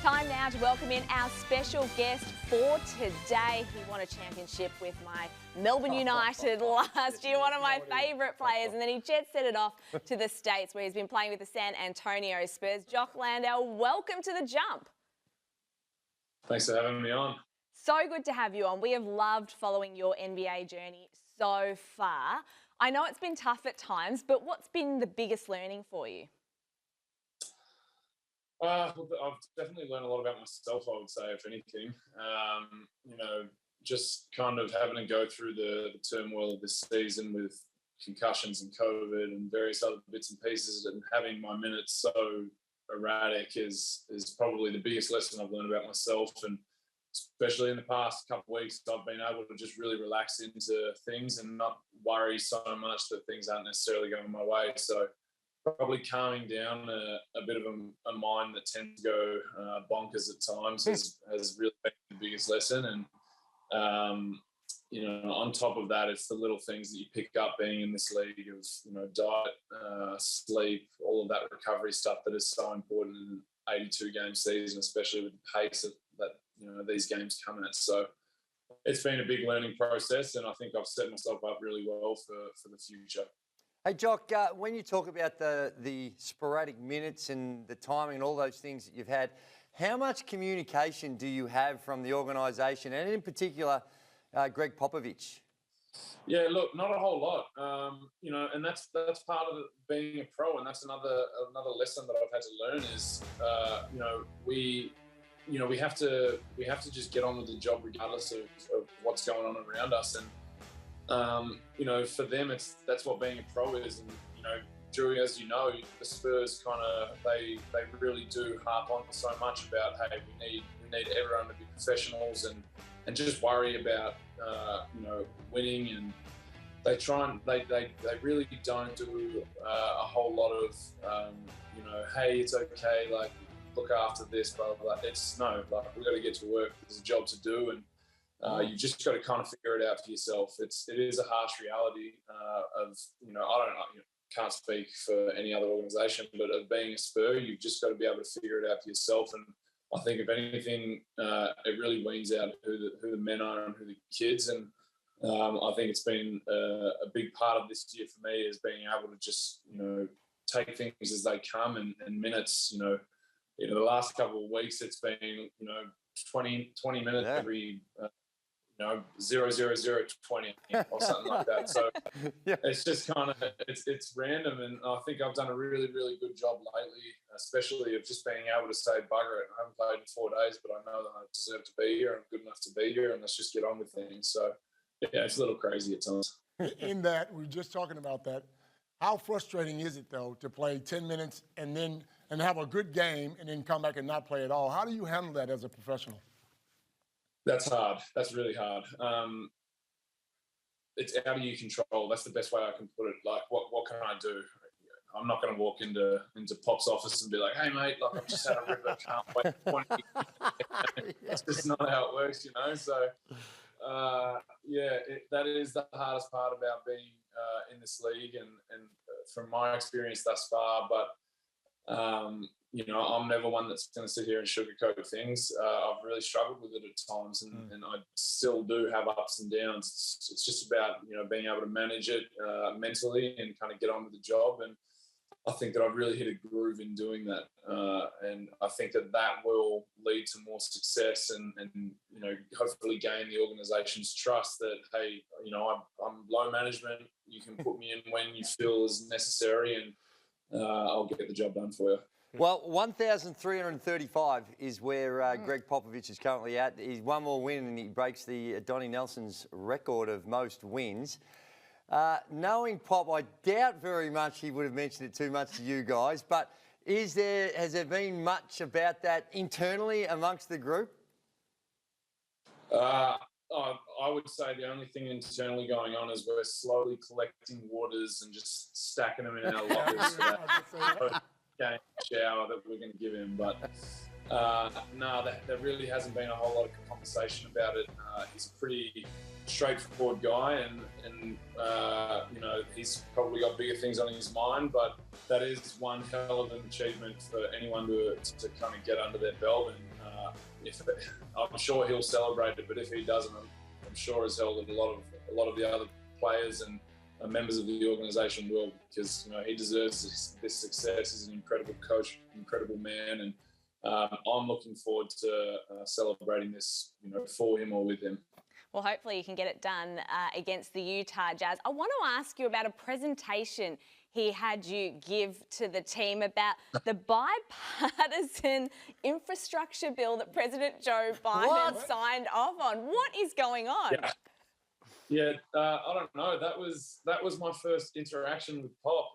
Time now to welcome in our special guest for today. He won a championship with my Melbourne United last year, one of my favourite players, and then he jet set it off to the States where he's been playing with the San Antonio Spurs. Jock Landale, welcome to The Jump. Thanks for having me on. So good to have you on. We have loved following your NBA journey so far. I know it's been tough at times, but what's been the biggest learning for you? I've definitely learned a lot about myself, I would say, if anything. Just kind of having to go through the turmoil of this season with concussions and COVID and various other bits and pieces, and having my minutes so erratic is probably the biggest lesson I've learned about myself. And especially in the past couple of weeks, I've been able to just really relax into things and not worry so much that things aren't necessarily going my way. So probably calming down a bit of a mind that tends to go bonkers at times has really been the biggest lesson. And, on top of that, it's the little things that you pick up being in this league of, diet, sleep, all of that recovery stuff that is so important in an 82-game season, especially with the pace that these games come at. So it's been a big learning process, and I think I've set myself up really well for the future. Hey, Jock, when you talk about the sporadic minutes and the timing and all those things that you've had, how much communication do you have from the organisation, and in particular, Greg Popovich? Yeah, look, not a whole lot. And that's part of being a pro, and that's another lesson that I've had to learn is, we have to just get on with the job regardless of what's going on around us. And for them, that's what being a pro is. And Drew, as you know, the Spurs they really do harp on so much about, hey, we need everyone to be professionals and just worry about winning. And they really don't do a whole lot of hey, it's okay, like look after this, blah blah blah. We've got to get to work. There's a job to do, and you've just got to kind of figure it out for yourself. It is a harsh reality can't speak for any other organisation, but of being a Spur, you've just got to be able to figure it out for yourself. And I think if anything, it really weans out who the men are and who the kids. And I think it's been a big part of this year for me is being able to just take things as they come and minutes. The last couple of weeks, it's been 20 minutes every 0, 0, 0, 20 or something like that. So yeah. It's just kind of it's random, and I think I've done a really, really good job lately, especially of just being able to say bugger it. I haven't played in 4 days, but I know that I deserve to be here. I'm good enough to be here, and let's just get on with things. So yeah, it's a little crazy at times. In that, we were just talking about that. How frustrating is it though to play 10 minutes and have a good game and then come back and not play at all? How do you handle that as a professional? That's hard. That's really hard. It's out of your control. That's the best way I can put it. Like, what can I do? I'm not going to walk into Pop's office and be like, hey, mate, like, I've just had a ripper. Can't wait for 20. That's just not how it works, So, that is the hardest part about being in this league and from my experience thus far. But, I'm never one that's going to sit here and sugarcoat things. I've really struggled with it at times, and I still do have ups and downs. It's just about, being able to manage it mentally and kind of get on with the job. And I think that I've really hit a groove in doing that. And I think that will lead to more success and hopefully gain the organisation's trust that, hey, I'm low management. You can put me in when you feel is necessary, and I'll get the job done for you. Well, 1,335 is where Greg Popovich is currently at. He's one more win and he breaks the Donnie Nelson's record of most wins. Knowing Pop, I doubt very much he would have mentioned it too much to you guys, but has there been much about that internally amongst the group? I would say the only thing internally going on is we're slowly collecting waters and just stacking them in our lockers for that game shower that we're going to give him. But no, there really hasn't been a whole lot of conversation about it. He's a pretty straightforward guy, and you know, he's probably got bigger things on his mind, but that is one hell of an achievement for anyone to kind of get under their belt. And I'm sure he'll celebrate it, but if he doesn't, I'm sure as hell that a lot of the other players and members of the organisation will, because you know, he deserves this success. He's an incredible coach, incredible man, and I'm looking forward to celebrating this, you know, for him or with him. Well, hopefully you can get it done against the Utah Jazz. I want to ask you about a presentation he had you give to the team about the bipartisan infrastructure bill that President Joe Biden signed off on. What is going on? Yeah, I don't know. That was my first interaction with Pop.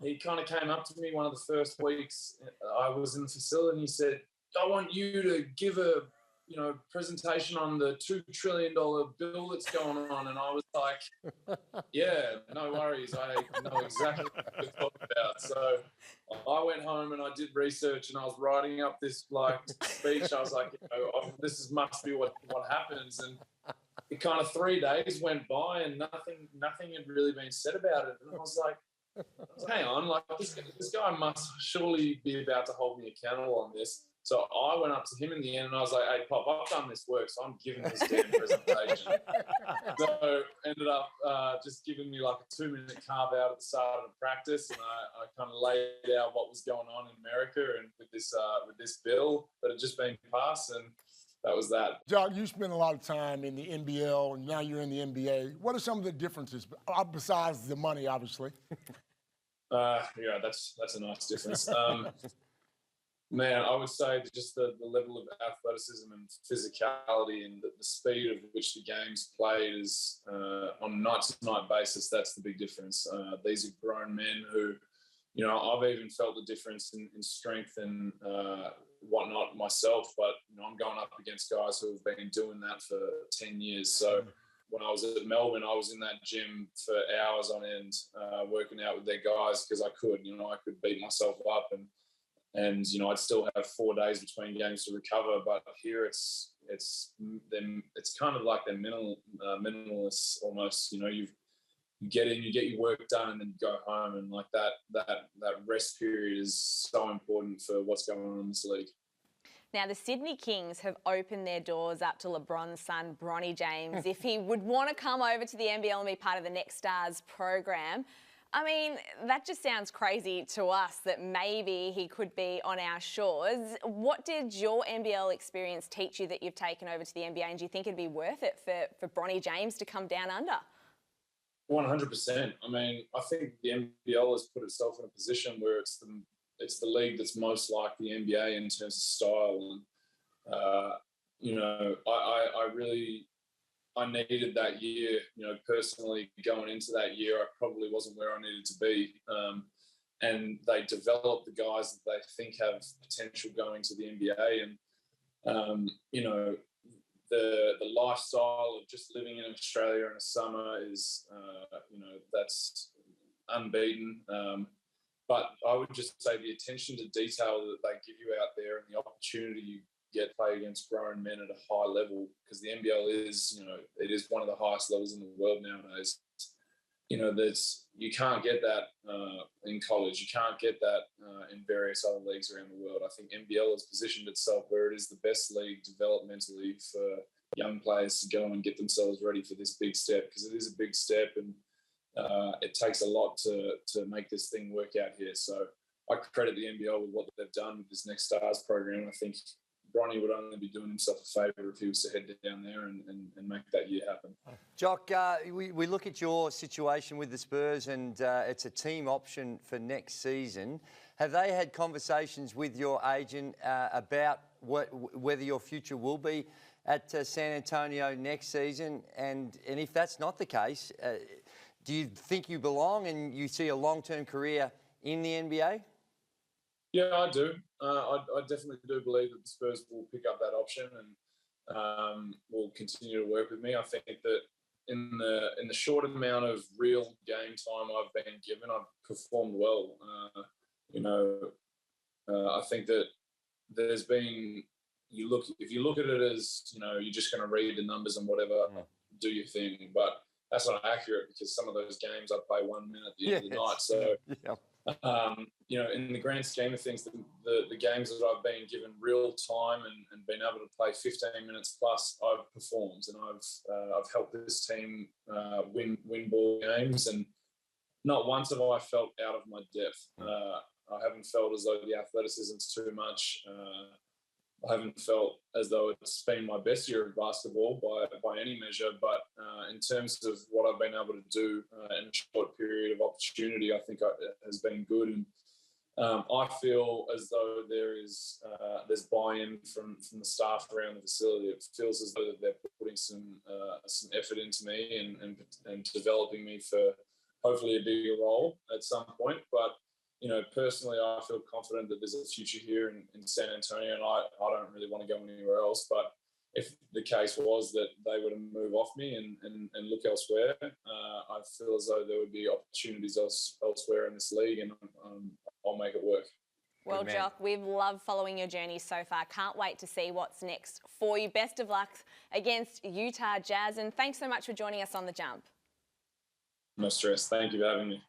He kind of came up to me one of the first weeks I was in the facility, and he said, "I want you to give a presentation on the $2 trillion bill that's going on." And I was like, "Yeah, no worries. I know exactly what you're talking about." So I went home and I did research, and I was writing up this speech. I was like, this must be what happens. And it kind of 3 days went by and nothing had really been said about it. And I was like, hang on, like this guy must surely be about to hold me accountable on this. So I went up to him in the end and I was like, "Hey, Pop, I've done this work, so I'm giving this damn presentation." So ended up just giving me like a 2-minute carve out at the start of the practice, and I kind of laid out what was going on in America and with this bill that had just been passed, and that was that. Jock, you spent a lot of time in the NBL, and now you're in the NBA. What are some of the differences, besides the money, obviously? Yeah, that's a nice difference. Man, I would say just the level of athleticism and physicality and the speed of which the game's played is on a night-to-night basis. That's the big difference. These are grown men who, you know, I've even felt the difference in strength and whatnot myself, but you know, I'm going up against guys who have been doing that for 10 years. So when I was at Melbourne, I was in that gym for hours on end, working out with their guys because I could beat myself up and you know, I'd still have 4 days between games to recover. But here it's kind of like they're minimalists almost. You know, you get in, you get your work done, and then you go home. And like that rest period is so important for what's going on in this league. Now, the Sydney Kings have opened their doors up to LeBron's son, Bronny James, if he would want to come over to the NBL and be part of the Next Stars program. I mean, that just sounds crazy to us that maybe he could be on our shores. What did your NBL experience teach you that you've taken over to the NBA, and do you think it'd be worth it for Bronny James to come down under? 100%. I mean, I think the NBL has put itself in a position where it's the league that's most like the NBA in terms of style. And, you know, I needed that year, you know, personally going into that year, I probably wasn't where I needed to be. And they developed the guys that they think have potential going to the NBA. And, you know, the lifestyle of just living in Australia in the summer is, you know, that's unbeaten. But I would just say the attention to detail that they give you out there and the opportunity you get to play against grown men at a high level, because the NBL is, you know, it is one of the highest levels in the world nowadays. You know, you can't get that in college. You can't get that in various other leagues around the world. I think NBL has positioned itself where it is the best league developmentally for young players to go and get themselves ready for this big step, because it is a big step and it takes a lot to make this thing work out here. So I credit the NBL with what they've done with this Next Stars program. I think Bronny would only be doing himself a favour if he was to head down there and make that year happen. Jock, we look at your situation with the Spurs, and it's a team option for next season. Have they had conversations with your agent about whether your future will be at San Antonio next season? And if that's not the case, do you think you belong and you see a long-term career in the NBA? Yeah, I do. I definitely do believe that the Spurs will pick up that option and will continue to work with me. I think that in the short amount of real game time I've been given, I've performed well. You know, I think that there's been, if you look at it as, you know, you're just going to read the numbers and whatever, do your thing. But that's not accurate, because some of those games I play 1 minute at the end of the night. So, you know, in the grand scheme of things, the games that I've been given real time and been able to play 15 minutes plus, I've performed, and I've helped this team win ball games, and not once have I felt out of my depth. I haven't felt as though the athleticism's too much. I haven't felt as though it's been my best year of basketball by any measure, but in terms of what I've been able to do in a short period of opportunity, I think it has been good. And I feel as though there's buy-in from the staff around the facility. It feels as though they're putting some effort into me and developing me for hopefully a bigger role at some point. But you know, personally, I feel confident that there's a future here in San Antonio, and I don't really want to go anywhere else. But if the case was that they were to move off me and look elsewhere, I feel as though there would be opportunities elsewhere in this league, and I'll make it work. Well, Jock, we've loved following your journey so far. Can't wait to see what's next for you. Best of luck against Utah Jazz, and thanks so much for joining us on The Jump. No stress. Thank you for having me.